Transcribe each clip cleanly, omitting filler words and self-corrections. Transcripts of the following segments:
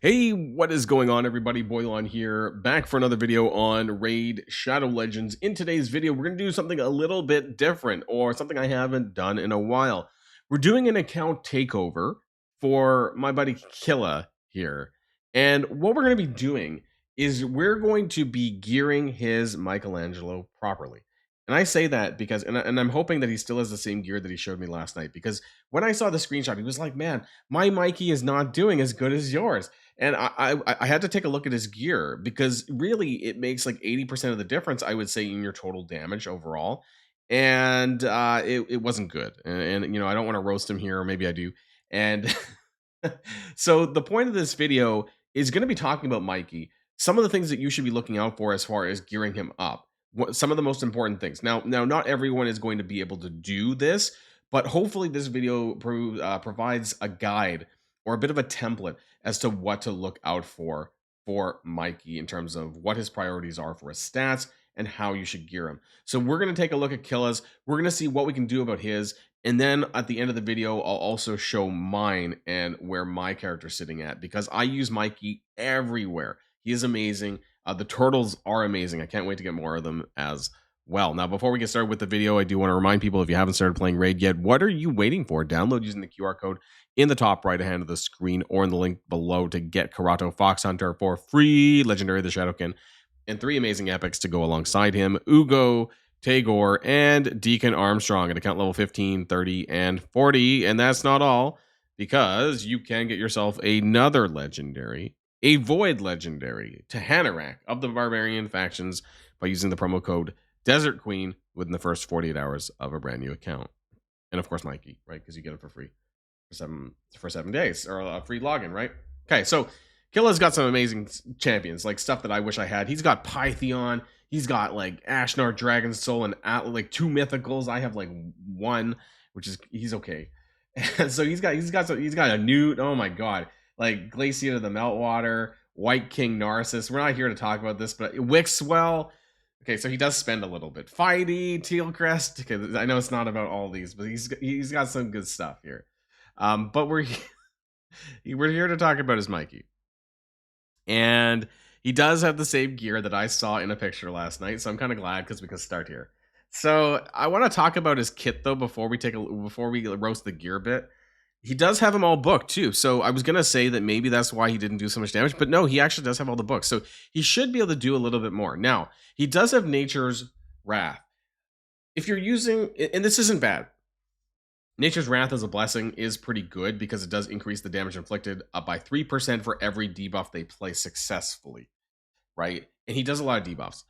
Hey, what is going on, everybody? Boilon here, back for another video on Raid Shadow Legends. In today's video, we're going to do something a little bit different, or something I haven't done in a while. We're doing an account takeover for my buddy Killa here. And what we're going to be doing is we're going to be gearing his Michelangelo properly. And I say that because, and I'm hoping that he still has the same gear that he showed me last night, because when I saw the screenshot, he was like, man, my Mikey is not doing as good as yours. And I had to take a look at his gear, because really it makes like 80% of the difference, I would say, in your total damage overall. And it wasn't good. And you know, I don't want to roast him here, or maybe I do. And so the point of this video is going to be talking about Mikey, some of the things that you should be looking out for as far as gearing him up. Some of the most important things. Now, not everyone is going to be able to do this, but hopefully this video provides a guide or a bit of a template as to what to look out for Mikey in terms of what his priorities are for his stats and how you should gear him. So we're going to take a look at Killa's. We're going to see what we can do about his. And then at the end of the video, I'll also show mine and where my character's sitting at, because I use Mikey everywhere. He is amazing. The turtles are amazing. I can't wait to get more of them as well. Now, before we get started with the video, I do want to remind people, if you haven't started playing Raid yet, what are you waiting for? Download using the QR code in the top right hand of the screen, or in the link below, to get Karato Fox Hunter for free, Legendary the Shadowkin, and 3 amazing epics to go alongside him: Ugo, Tagore, and Deacon Armstrong at account level 15, 30, and 40. And that's not all, because you can get yourself another legendary, a Void legendary, to Hanorak of the Barbarian factions by using the promo code Desert Queen within the first 48 hours of a brand new account. And of course, Mikey, right? Because you get it for free for 7 days, or a free login, right? Okay, so Killa's got some amazing champions, like stuff that I wish I had. He's got Pythion, he's got like Ashnar, Dragon Soul, and like 2 mythicals. I have like 1, which is, he's okay. And so he's got a Newt. Oh my god, like Glacier to the Meltwater, White King Narcissus. We're not here to talk about this, but Wixwell. Okay, so he does spend a little bit. Fighty, Tealcrest. Okay, I know it's not about all these, but he's got some good stuff here. But we're here to talk about his Mikey, and he does have the same gear that I saw in a picture last night. So I'm kind of glad, because we can start here. So I want to talk about his kit though before we roast the gear bit. He does have them all booked too. So I was gonna say that maybe that's why he didn't do so much damage, but no, he actually does have all the books. So he should be able to do a little bit more. Now, he does have Nature's Wrath. If you're using, and this isn't bad, Nature's Wrath as a blessing is pretty good, because it does increase the damage inflicted up by 3% for every debuff they play successfully, right? And he does a lot of debuffs.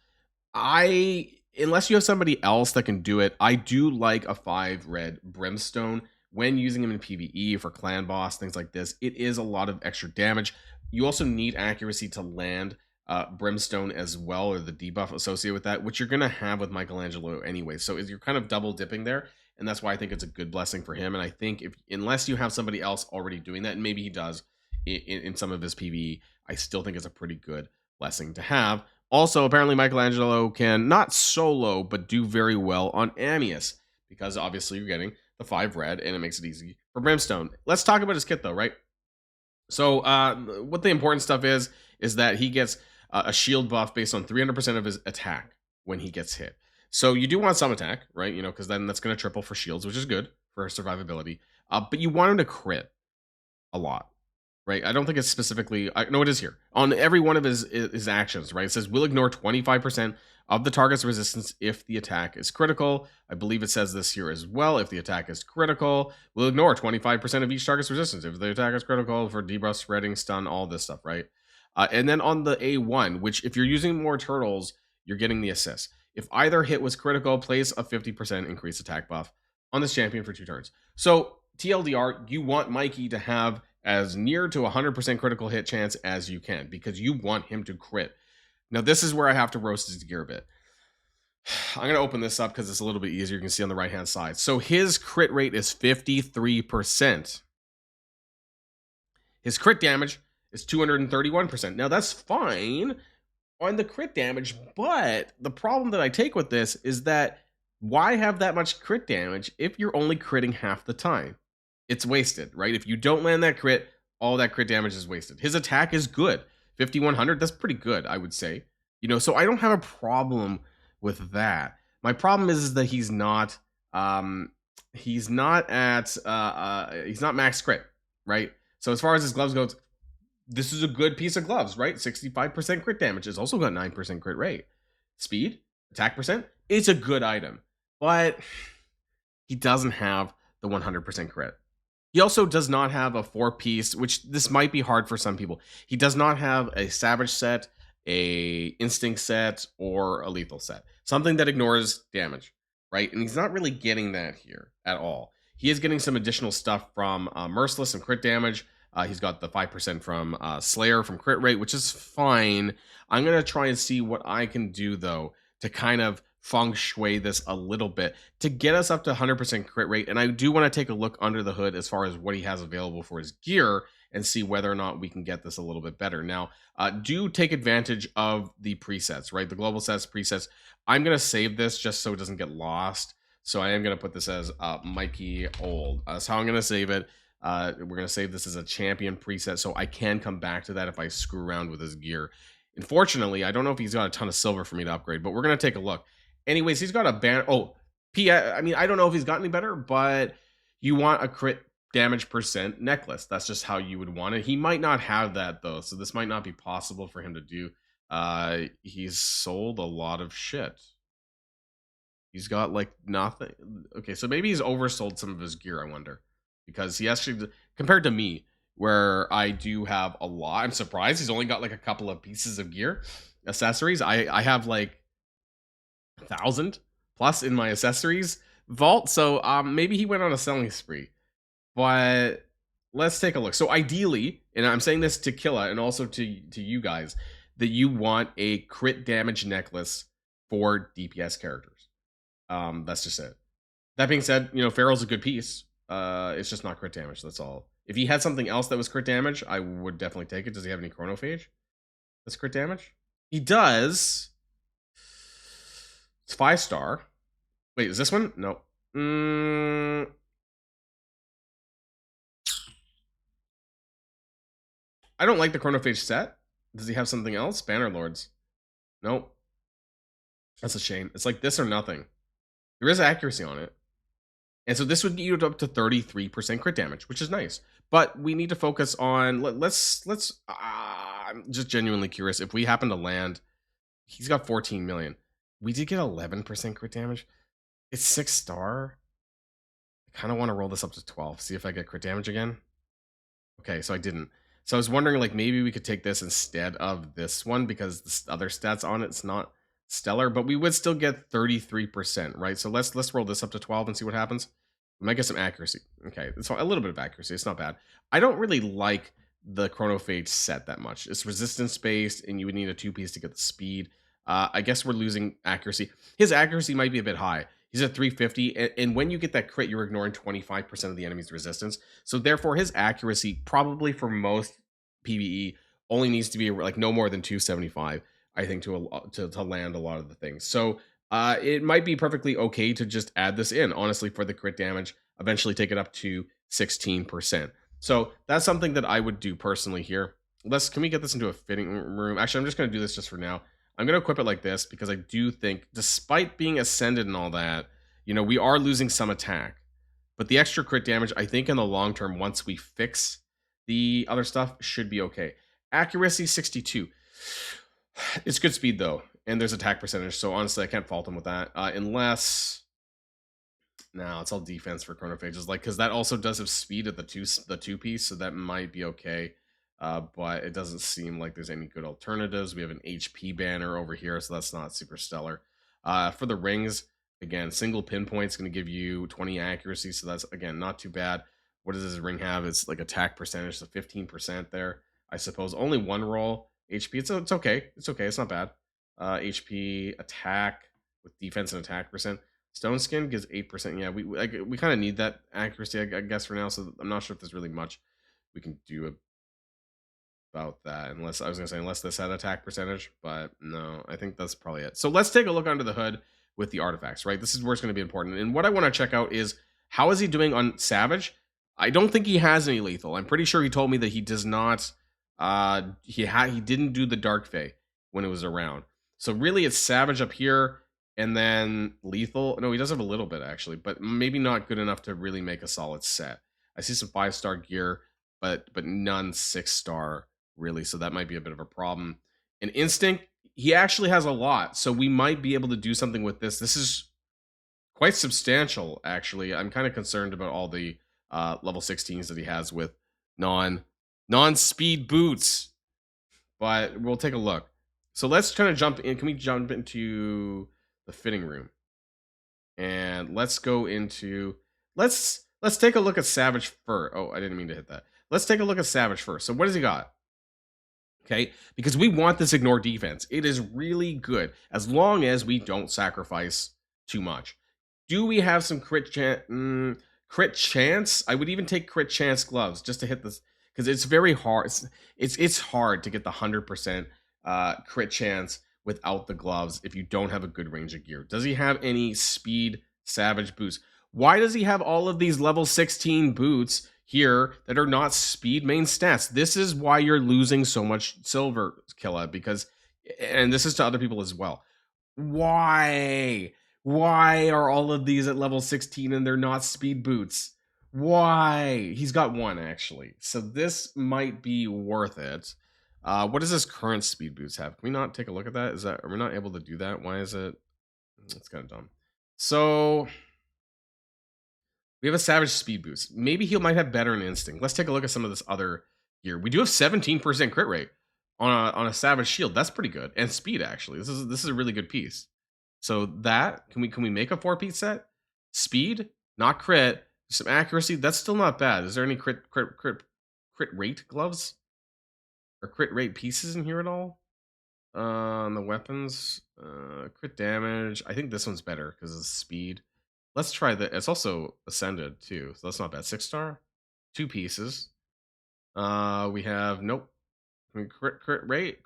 Unless you have somebody else that can do it, I do like a 5 red Brimstone when using him in PvE for clan boss, things like this. It is a lot of extra damage. You also need accuracy to land Brimstone as well, or the debuff associated with that, which you're going to have with Michelangelo anyway. So you're kind of double dipping there. And that's why I think it's a good blessing for him. And I think unless you have somebody else already doing that, and maybe he does in some of his PvE, I still think it's a pretty good blessing to have. Also, apparently Michelangelo can not solo, but do very well on Amius, because obviously you're getting the 5 red, and it makes it easy for Brimstone. Let's talk about his kit though, right? So what the important stuff is that he gets a shield buff based on 300% of his attack when he gets hit. So you do want some attack, right? You know, because then that's going to triple for shields, which is good for survivability. But you want him to crit a lot, right? I don't think it's specifically, no, it is here. On every one of his actions, right? It says, we'll ignore 25% of the target's resistance if the attack is critical. I believe it says this here as well. If the attack is critical, we'll ignore 25% of each target's resistance if the attack is critical, for debuff, spreading, stun, all this stuff, right? And then on the A1, which if you're using more turtles, you're getting the assist. If either hit was critical, place a 50% increased attack buff on this champion for 2 turns. So TLDR, you want Mikey to have as near to 100% critical hit chance as you can, because you want him to crit. Now, this is where I have to roast his gear a bit. I'm going to open this up because it's a little bit easier. You can see on the right-hand side. So his crit rate is 53%. His crit damage is 231%. Now, that's fine on the crit damage, but the problem that I take with this is that why have that much crit damage if you're only critting half the time? It's wasted, right? If you don't land that crit, all that crit damage is wasted. His attack is good. 5100, that's pretty good, I would say. You know, so I don't have a problem with that. My problem is that he's not at he's not max crit, right? So as far as his gloves goes, this is a good piece of gloves, right? 65% crit damage. It's also got 9% crit rate. Speed, attack percent, it's a good item. But he doesn't have the 100% crit. He also does not have a 4-piece, which this might be hard for some people. He does not have a Savage set, a Instinct set, or a Lethal set. Something that ignores damage, right? And he's not really getting that here at all. He is getting some additional stuff from Merciless and crit damage. He's got the 5% from Slayer from crit rate, which is fine. I'm going to try and see what I can do, though, to kind of feng shui this a little bit to get us up to 100% crit rate. And I do want to take a look under the hood as far as what he has available for his gear and see whether or not we can get this a little bit better. Now, do take advantage of the presets, right? The global sets, presets. I'm going to save this just so it doesn't get lost. So I am going to put this as Mikey old. That's how I'm going to save it. We're going to save this as a champion preset so I can come back to that if I screw around with his gear. Unfortunately, I don't know if he's got a ton of silver for me to upgrade, but we're going to take a look. Anyways, he's got a ban. Oh, I mean, I don't know if he's got any better, but you want a crit damage percent necklace. That's just how you would want it. He might not have that, though, so this might not be possible for him to do. He's sold a lot of shit. He's got, like, nothing. Okay, so maybe he's oversold some of his gear, I wonder. Because he actually, compared to me, where I do have a lot, I'm surprised he's only got, like, a couple of pieces of gear. Accessories, I have, like, 1,000 plus in my accessories vault, so maybe he went on a selling spree. But let's take a look. So ideally, and I'm saying this to Killa and also to you guys, that you want a crit damage necklace for DPS characters. That's just it. That being said, you know, Farrell's a good piece. It's just not crit damage, that's all. If he had something else that was crit damage, I would definitely take it. Does he have any chronophage that's crit damage? He does. It's 5-star. Wait, is this one? No. I don't like the chronophage set. Does he have something else? Banner Lords. Nope. That's a shame. It's like this or nothing. There is accuracy on it. And so this would get you up to 33% crit damage, which is nice. But we need to focus on, I'm just genuinely curious. If we happen to land, he's got 14 million. We did get 11% crit damage. It's 6-star. I kind of want to roll this up to 12. See if I get crit damage again. Okay, so I didn't. So I was wondering, like, maybe we could take this instead of this one because the other stats on it's not stellar, but we would still get 33%, right? So let's roll this up to 12 and see what happens. We might get some accuracy. Okay, it's a little bit of accuracy. It's not bad. I don't really like the chronophage set that much. It's resistance based, and you would need a 2-piece to get the speed. I guess we're losing accuracy. His accuracy might be a bit high. He's at 350, and when you get that crit, you're ignoring 25% of the enemy's resistance. So therefore, his accuracy, probably for most PvE, only needs to be like no more than 275, I think, to land a lot of the things. So it might be perfectly okay to just add this in, honestly, for the crit damage, eventually take it up to 16%. So that's something that I would do personally here. Can we get this into a fitting room? Actually, I'm just going to do this just for now. I'm going to equip it like this because I do think, despite being ascended and all that, you know, we are losing some attack. But the extra crit damage, I think in the long term, once we fix the other stuff, should be okay. Accuracy, 62. It's good speed, though. And there's attack percentage, so honestly, I can't fault him with that. Unless... No, it's all defense for chronophages. Like, because that also does have speed at the two-piece, so that might be okay. But it doesn't seem like there's any good alternatives. We have an HP banner over here, so that's not super stellar. For the rings, again, single pinpoint is going to give you 20 accuracy, so that's, again, not too bad. What does this ring have? It's like attack percentage, so 15% there, I suppose. Only one roll. HP, it's okay. It's okay. It's not bad. HP, attack with defense and attack percent. Stone Skin gives 8%. Yeah, we kind of need that accuracy, I guess, for now, so I'm not sure if there's really much we can do about that, unless this had attack percentage, but no, I think that's probably it. So let's take a look under the hood with the artifacts, right? This is where it's going to be important. And what I want to check out is, how is he doing on Savage? I don't think he has any lethal. I'm pretty sure he told me that he does not. He didn't do the Dark Fey when it was around. So really, it's Savage up here, and then lethal. No, he does have a little bit actually, but maybe not good enough to really make a solid set. I see some 5-star gear, but none 6-star really. So that might be a bit of a problem. And Instinct, he actually has a lot, so we might be able to do something with this. This is quite substantial, actually. I'm kind of concerned about all the level 16s that he has with non-speed boots, but we'll take a look. So let's kind of jump in. Can we jump into the fitting room? And let's go into let's take a look at Savage first. Oh, I didn't mean to hit that. Let's take a look at Savage first. So what has he got? Okay, because we want this ignore defense. It is really good as long as we don't sacrifice too much. Do we have some crit chance? Crit chance? I would even take crit chance gloves just to hit this, because it's very hard. It's hard to get the 100% crit chance without the gloves if you don't have a good range of gear. Does he have any speed Savage boots? Why does he have all of these level 16 boots here that are not speed main stats? This is why you're losing so much silver, Killa, because, and this is to other people as well. Why are all of these at level 16 and they're not speed boots? Why? He's got one actually, so this might be worth it. What does his current speed boots have? Can we not take a look at that? Are we not able to do that? Why is it? It's kind of dumb. So we have a Savage speed boost. Maybe he might have better in Instinct. Let's take a look at some of this other gear. We do have 17% crit rate on a Savage shield. That's pretty good. And speed, actually. This is a really good piece. So that, can we make a 4-piece set? Speed, not crit, some accuracy. That's still not bad. Is there any crit rate gloves? Or crit rate pieces in here at all? The weapons, crit damage. I think this one's better because of speed. Let's try that. It's also ascended too, so that's not bad. 6-star, 2 pieces. We have nope. I mean, crit rate,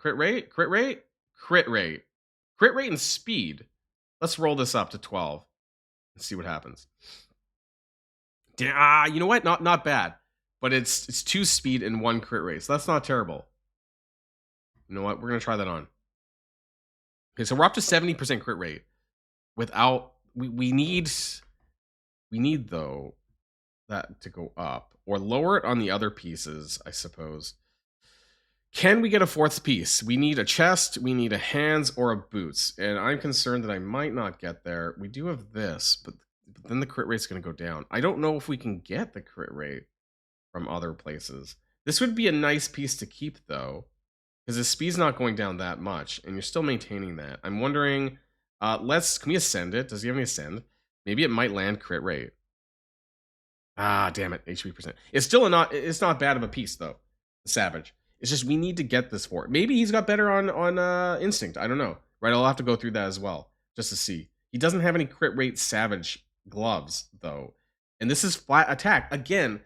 and speed. Let's roll this up to 12 and see what happens. You know what? Not bad, but it's 2 speed and 1 crit rate, so that's not terrible. You know what? We're gonna try that on. Okay, so we're up to 70% crit rate without. We need though that to go up or lower it on the other pieces, I suppose. Can we get a 4th piece? We need a chest, we need a hands, or a boots, and I'm concerned that I might not get there. We do have this, but then the crit rate's going to go down. I don't know if we can get the crit rate from other places. This would be a nice piece to keep though, because the speed's not going down that much, and you're still maintaining that. I'm wondering. Can we ascend it? Does he have any ascend? Maybe it might land crit rate. Damn it, HP percent. It's still it's not bad of a piece though. Savage. It's just we need to get this for it. Maybe he's got better on Instinct. I don't know. Right, I'll have to go through that as well just to see. He doesn't have any crit rate Savage gloves though, and this is flat attack again.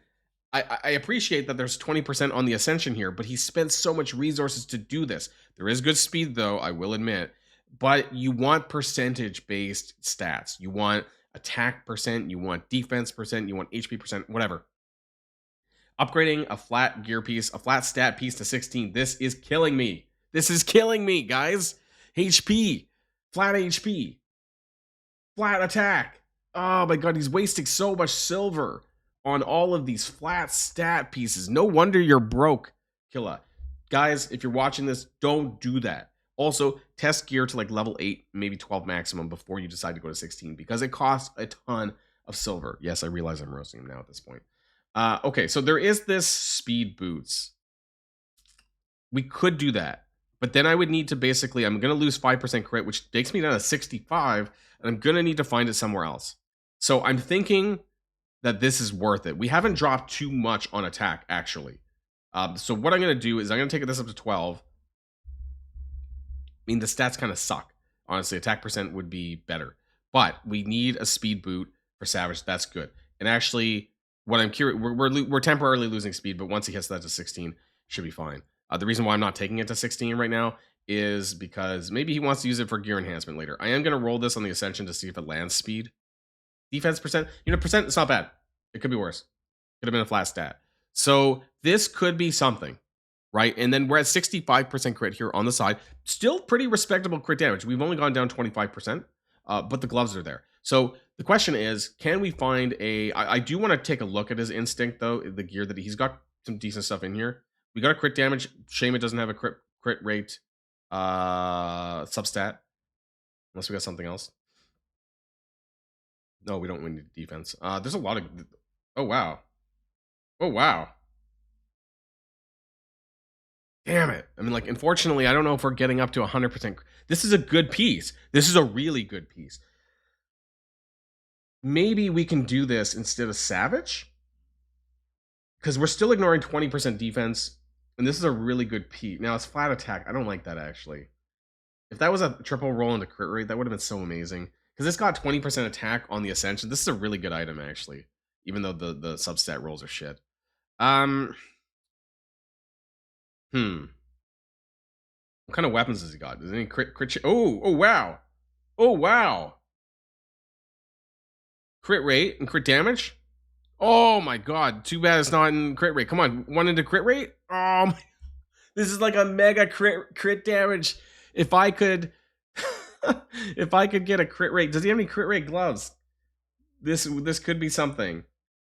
I appreciate that there's 20% on the Ascension here, but he spent so much resources to do this. There is good speed though, I will admit. But you want percentage-based stats. You want attack percent, you want defense percent, you want HP percent, whatever. Upgrading a flat gear piece, a flat stat piece to 16. This is killing me. This is killing me, guys. HP. Flat HP. Flat attack. Oh my god, he's wasting so much silver on all of these flat stat pieces. No wonder you're broke, Killa. Guys, if you're watching this, don't do that. Also, test gear to like level 8, maybe 12 maximum before you decide to go to 16, because it costs a ton of silver. Yes, I realize I'm roasting him now at this point. Okay, so there is this speed boots. We could do that, but then I would need to basically, I'm going to lose 5% crit, which takes me down to 65, and I'm going to need to find it somewhere else. So I'm thinking that this is worth it. We haven't dropped too much on attack, actually. So what I'm going to do is I'm going to take this up to 12. I mean, the stats kind of suck. Honestly, attack percent would be better. But we need a speed boot for Savage. That's good. And actually, what I'm curious, we're temporarily losing speed, but once he hits that to 16, should be fine. The reason why I'm not taking it to 16 right now is because maybe he wants to use it for gear enhancement later. I am going to roll this on the Ascension to see if it lands speed. Defense percent, percent, it's not bad. It could be worse. Could have been a flat stat. So this could be something, right? And then we're at 65% crit here on the side. Still pretty respectable crit damage. We've only gone down 25%, but the gloves are there. So the question is, can we find a... I do want to take a look at his instinct, though, the gear that he's got some decent stuff in here. We got a crit damage. Shame it doesn't have a crit rate substat. Unless we got something else. No, we don't win defense. There's a lot of... Oh, wow. Oh, wow. Damn it. I mean, like, unfortunately, I don't know if we're getting up to 100%. This is a good piece. This is a really good piece. Maybe we can do this instead of Savage? Because we're still ignoring 20% defense, and this is a really good piece. Now, it's flat attack. I don't like that, actually. If that was a triple roll into crit rate, that would have been so amazing. Because it's got 20% attack on the Ascension. This is a really good item, actually. Even though the substat rolls are shit. What kind of weapons has he got? Does any crit? Oh, wow. Oh, wow. Crit rate and crit damage? Oh, my God. Too bad it's not in crit rate. Come on. One into crit rate? Oh, my. This is like a mega crit damage. If I could... if I could get a crit rate. Does he have any crit rate gloves? This could be something.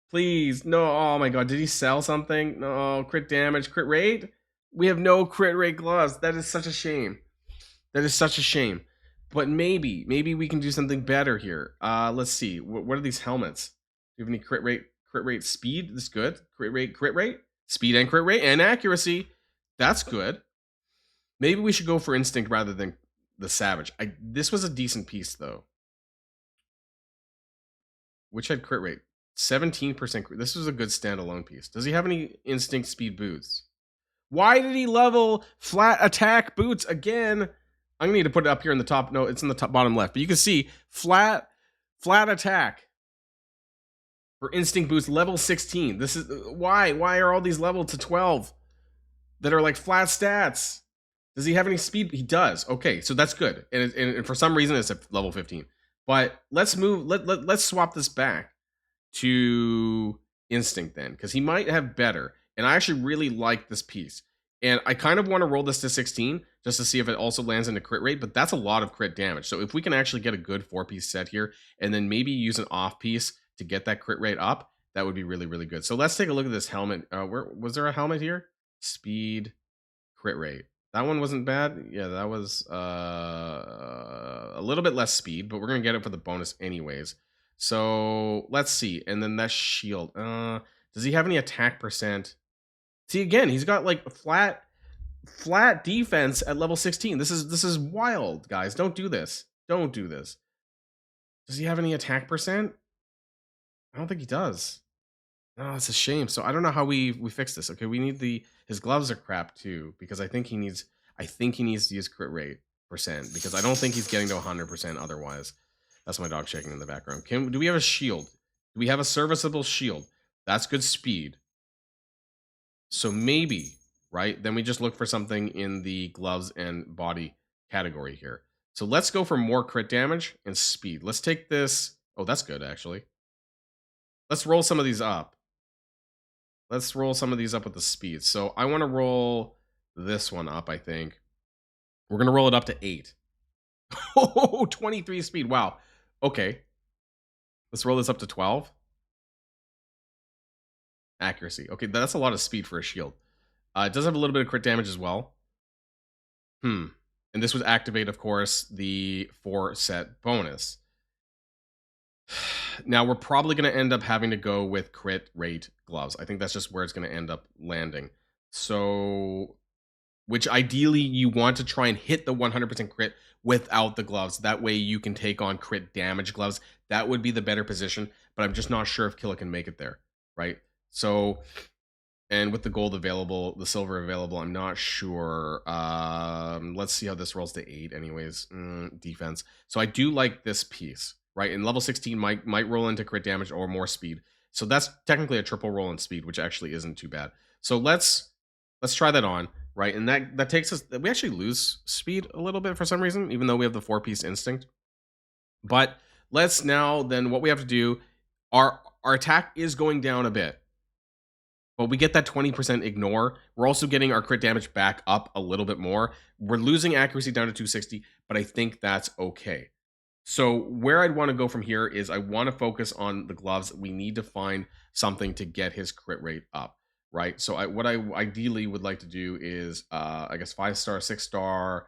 Please. No. Oh, my God. Did he sell something? No. Crit damage. Crit rate? We have no crit rate gloves. That is such a shame. That is such a shame. But maybe we can do something better here. Let's see. What are these helmets? Do you have any crit rate? Crit rate speed? This is good. Crit rate, speed and crit rate and accuracy. That's good. Maybe we should go for instinct rather than the savage. This was a decent piece though. Which had crit rate? 17%. This was a good standalone piece. Does he have any instinct speed boots? Why did he level flat attack boots again? I'm gonna need to put it up here in the top. No, it's in the top bottom left. But you can see flat attack for instinct boots level 16. This is why are all these leveled to 12 that are like flat stats? Does he have any speed? He does. Okay, so that's good. And for some reason it's at level 15. But let's move. Let's swap this back to instinct then, because he might have better. And I actually really like this piece. And I kind of want to roll this to 16 just to see if it also lands into crit rate, but that's a lot of crit damage. So if we can actually get a good 4-piece set here and then maybe use an off piece to get that crit rate up, that would be really, really good. So let's take a look at this helmet. Where was there a helmet here? Speed, crit rate. That one wasn't bad. Yeah, that was a little bit less speed, but we're going to get it for the bonus anyways. So let's see. And then that shield. Does he have any attack percent? See, again, he's got like flat defense at level 16. This is wild, guys. Don't do this. Don't do this. Does he have any attack percent? I don't think he does. No, it's a shame. So I don't know how we fix this. Okay, we need his gloves are crap too, because I think he needs to use crit rate percent, because I don't think he's getting to 100% otherwise. That's my dog checking in the background. Do we have a shield? Do we have a serviceable shield? That's good speed. So maybe, right? Then we just look for something in the gloves and body category here. So let's go for more crit damage and speed. Let's take this. Oh, that's good, actually. Let's roll some of these up. Let's roll some of these up with the speed. So I want to roll this one up, I think. We're going to roll it up to 8. Oh, 23 speed. Wow. Okay. Let's roll this up to 12. Accuracy. Okay, that's a lot of speed for a shield. It does have a little bit of crit damage as well. And this would activate, of course, the 4-set bonus. Now, we're probably going to end up having to go with crit rate gloves. I think that's just where it's going to end up landing. So, which ideally you want to try and hit the 100% crit without the gloves. That way you can take on crit damage gloves. That would be the better position, but I'm just not sure if Killa can make it there, right? So, and with the gold available, the silver available, I'm not sure. Let's see how this rolls to 8 anyways. Defense. So I do like this piece, right? And level 16 might roll into crit damage or more speed. So that's technically a triple roll in speed, which actually isn't too bad. So let's try that on, right? And that takes us, we actually lose speed a little bit for some reason, even though we have the 4-piece instinct. But let's now, then what we have to do, our attack is going down a bit. but we get that 20% ignore. We're also getting our crit damage back up a little bit more. We're losing accuracy down to 260, but I think that's okay. So where I'd want to go from here is I want to focus on the gloves. We need to find something to get his crit rate up, right? So what I ideally would like to do is, I guess 5-star, 6-star,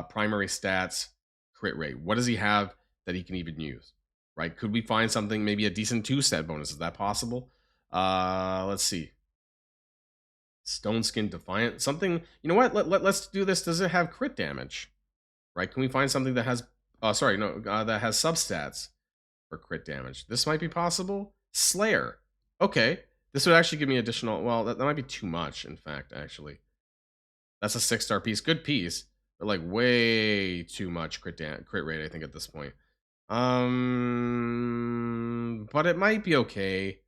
primary stats, crit rate. What does he have that he can even use, right? Could we find something, maybe a decent 2-stat bonus? Is that possible? Let's see. Stone Skin Defiant, something, you know what? Let's do this. Does it have crit damage? Right? Can we find something that has, that has substats for crit damage? This might be possible. Slayer. Okay. This would actually give me additional, well, that might be too much, in fact, actually. That's a 6-star piece. Good piece, but like way too much crit rate, I think, at this point. But it might be okay.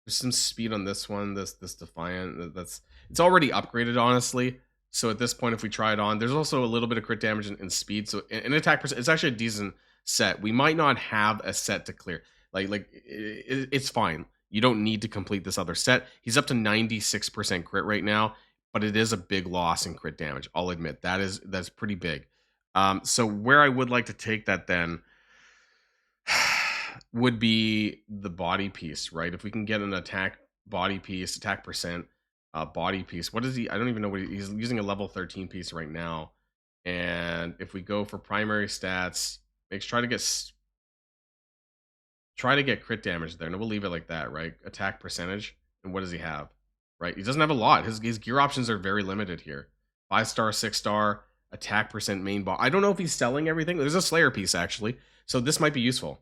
There's some speed on this one, this Defiant. It's already upgraded, honestly. So at this point, if we try it on, there's also a little bit of crit damage and speed. So in attack percent, it's actually a decent set. We might not have a set to clear. It's fine. You don't need to complete this other set. He's up to 96% crit right now, but it is a big loss in crit damage. I'll admit that's pretty big. So where I would like to take that then would be the body piece, right? If we can get an attack body piece, attack percent, body piece. What is he? I don't even know what he's using. A level 13 piece right now. And if we go for primary stats, try to get crit damage there. And we'll leave it like that, right? Attack percentage. And what does he have? Right? He doesn't have a lot. His gear options are very limited here. 5-star, 6-star, attack percent main ball. I don't know if he's selling everything. There's a Slayer piece, actually. So this might be useful.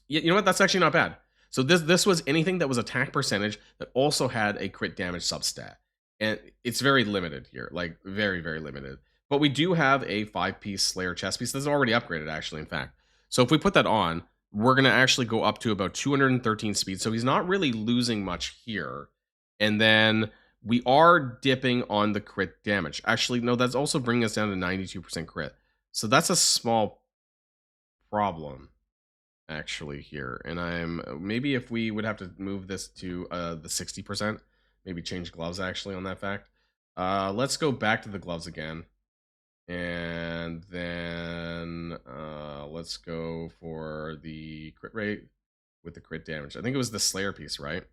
You know what? That's actually not bad. So this was anything that was attack percentage that also had a crit damage substat. And it's very limited here, like very, very limited. But we do have a 5-piece Slayer chest piece that's already upgraded, actually, in fact. So if we put that on, we're going to actually go up to about 213 speed. So he's not really losing much here. And then we are dipping on the crit damage. Actually, no, that's also bringing us down to 92% crit. So that's a small problem, actually, here. And maybe if we would have to move this to the 60%, maybe change gloves actually on that fact. Let's go back to the gloves again, and then let's go for the crit rate with the crit damage. I think it was the Slayer piece, right?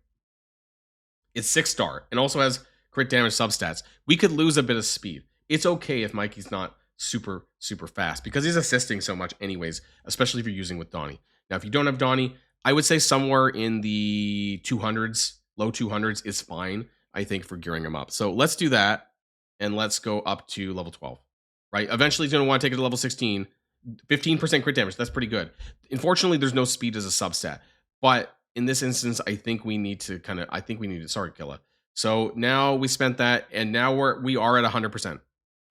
It's 6-star and also has crit damage substats. We could lose a bit of speed. It's okay if Mikey's not super fast because he's assisting so much anyways, especially if you're using with Donnie. Now, if you don't have Donnie, I would say somewhere in the 200s, low 200s is fine, I think, for gearing him up. So let's do that, and let's go up to level 12, right? Eventually, he's going to want to take it to level 16. 15% crit damage, that's pretty good. Unfortunately, there's no speed as a substat. But in this instance, I think we need to sorry, Killa. So now we spent that, and now we are at 100%,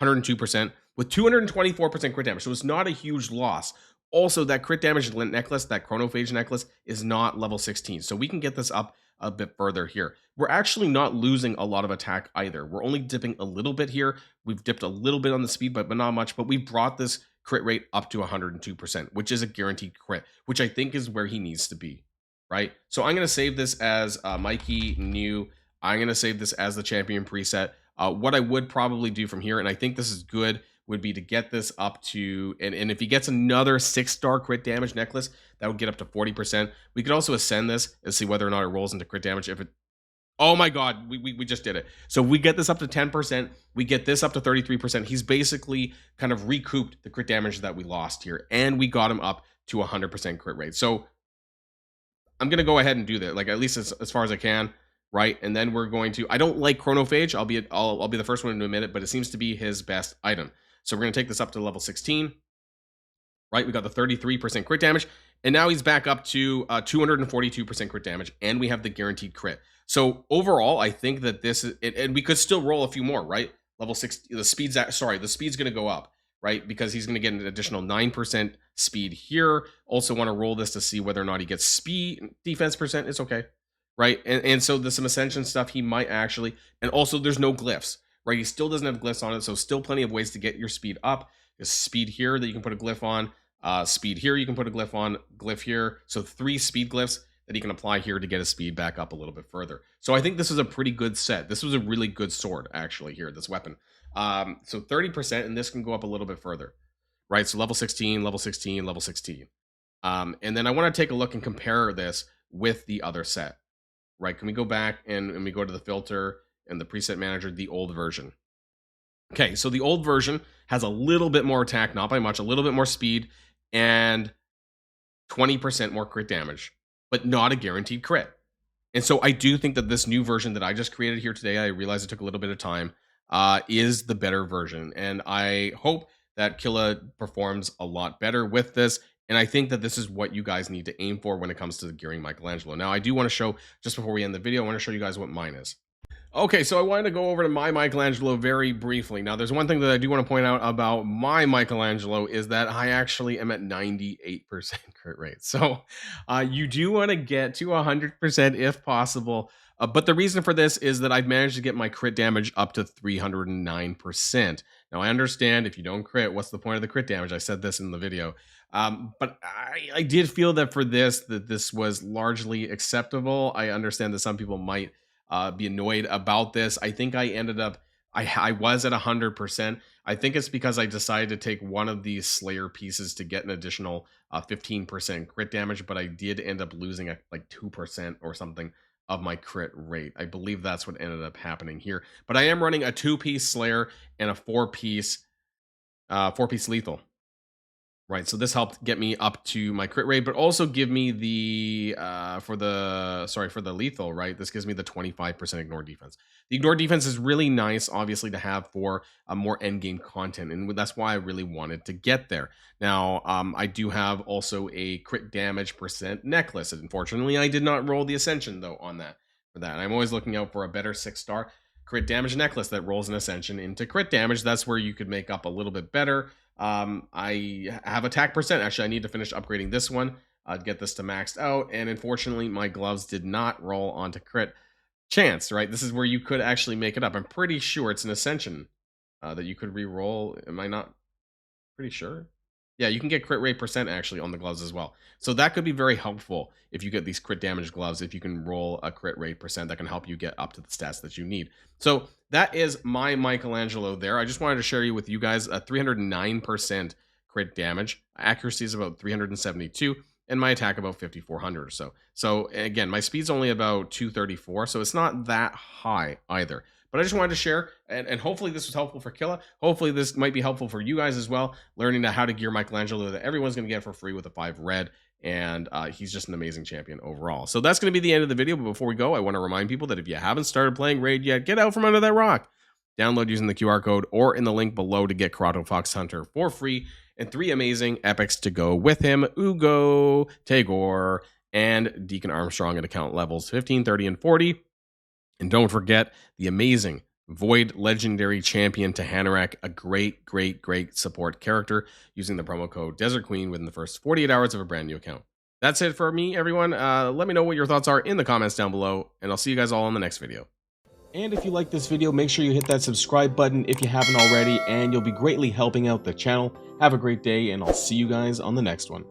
102%, with 224% crit damage. So it's not a huge loss. Also, that crit damage necklace, that chronophage necklace, is not level 16. So we can get this up a bit further here. We're actually not losing a lot of attack either. We're only dipping a little bit here. We've dipped a little bit on the speed, but not much. But we brought this crit rate up to 102%, which is a guaranteed crit, which I think is where he needs to be, right? So I'm going to save this as Mikey new. I'm going to save this as the champion preset. What I would probably do from here, and I think this is good, would be to get this up to, and if he gets another 6-star crit damage necklace, that would get up to 40%. We could also ascend this and see whether or not it rolls into crit damage. If it, oh my god, we just did it. So we get this up to 10%, we get this up to 33%. He's basically kind of recouped the crit damage that we lost here, and we got him up to 100% crit rate. So I'm gonna go ahead and do that, like at least as far as I can, right? And then we're going to, I don't like chronophage, I'll be the first one to admit it, but it seems to be his best item. So we're going to take this up to level 16, right? We got the 33% crit damage, and now he's back up to 242% crit damage, and we have the guaranteed crit. So overall, I think that this is, and we could still roll a few more, right? Level 6, the speed's going to go up, right? Because he's going to get an additional 9% speed here. Also want to roll this to see whether or not he gets speed, defense percent. It's okay, right? And so there's some ascension stuff he might actually, and also there's no glyphs. Right, he still doesn't have glyphs on it, so still plenty of ways to get your speed up. There's speed here that you can put a glyph on, speed here you can put a glyph on, glyph here. So 3 speed glyphs that he can apply here to get his speed back up a little bit further. So I think this is a pretty good set. This was a really good sword, actually, here, this weapon. So 30%, and this can go up a little bit further, right? So level 16, level 16, level 16. And then I want to take a look and compare this with the other set, right? Can we go back and we go to the filter and the preset manager, the old version. Okay, so the old version has a little bit more attack, not by much, a little bit more speed, and 20% more crit damage, but not a guaranteed crit. And so I do think that this new version that I just created here today, I realize it took a little bit of time, is the better version. And I hope that Killa performs a lot better with this. And I think that this is what you guys need to aim for when it comes to gearing Michelangelo. Now, I do want to show, just before we end the video, I want to show you guys what mine is. Okay, so I wanted to go over to my Michelangelo very briefly. Now, there's one thing that I do want to point out about my Michelangelo is that I actually am at 98% crit rate. So you do want to get to 100% if possible. But the reason for this is that I've managed to get my crit damage up to 309%. Now, I understand if you don't crit, what's the point of the crit damage? I said this in the video. But I did feel that for this, that this was largely acceptable. I understand that some people might be annoyed about this. I think I ended up, I was at 100%. I think it's because I decided to take one of these Slayer pieces to get an additional 15% crit damage, but I did end up losing like 2% or something of my crit rate. I believe that's what ended up happening here. But I am running a 2-piece Slayer and a 4-piece lethal. Right, so this helped get me up to my crit rate, but also give me the for the lethal, right? This gives me the 25% ignore defense. The ignore defense is really nice, obviously, to have for more end game content, and that's why I really wanted to get there. Now, I do have also a crit damage percent necklace. Unfortunately, I did not roll the ascension though on that. And I'm always looking out for a better 6-star crit damage necklace that rolls an ascension into crit damage. That's where you could make up a little bit better. I have attack percent. Actually, I need to finish upgrading this one, get this to maxed out. And unfortunately, my gloves did not roll onto crit chance, right? This is where you could actually make it up. I'm pretty sure it's an ascension that you could re-roll. Am I not pretty sure? Yeah, you can get crit rate percent actually on the gloves as well. So that could be very helpful if you get these crit damage gloves, if you can roll a crit rate percent, that can help you get up to the stats that you need. So that is my Michelangelo there. I just wanted to share with you guys a 309% crit damage. Accuracy is about 372, and my attack about 5,400 or so. So again, my speed's only about 234, so it's not that high either. But I just wanted to share, and hopefully this was helpful for Killa. Hopefully this might be helpful for you guys as well, learning how to gear Michelangelo that everyone's going to get for free with a 5 red, and he's just an amazing champion overall. So that's going to be the end of the video, but before we go, I want to remind people that if you haven't started playing Raid yet, get out from under that rock. Download using the QR code or in the link below to get Corrado Fox Hunter for free, and 3 amazing epics to go with him: Ugo, Tagore, and Deacon Armstrong at account levels 15, 30, and 40. And don't forget the amazing Void Legendary Champion Tahanarak, a great, great, great support character using the promo code Desert Queen within the first 48 hours of a brand new account. That's it for me, everyone. Let me know what your thoughts are in the comments down below, and I'll see you guys all in the next video. And if you like this video, make sure you hit that subscribe button if you haven't already, and you'll be greatly helping out the channel. Have a great day, and I'll see you guys on the next one.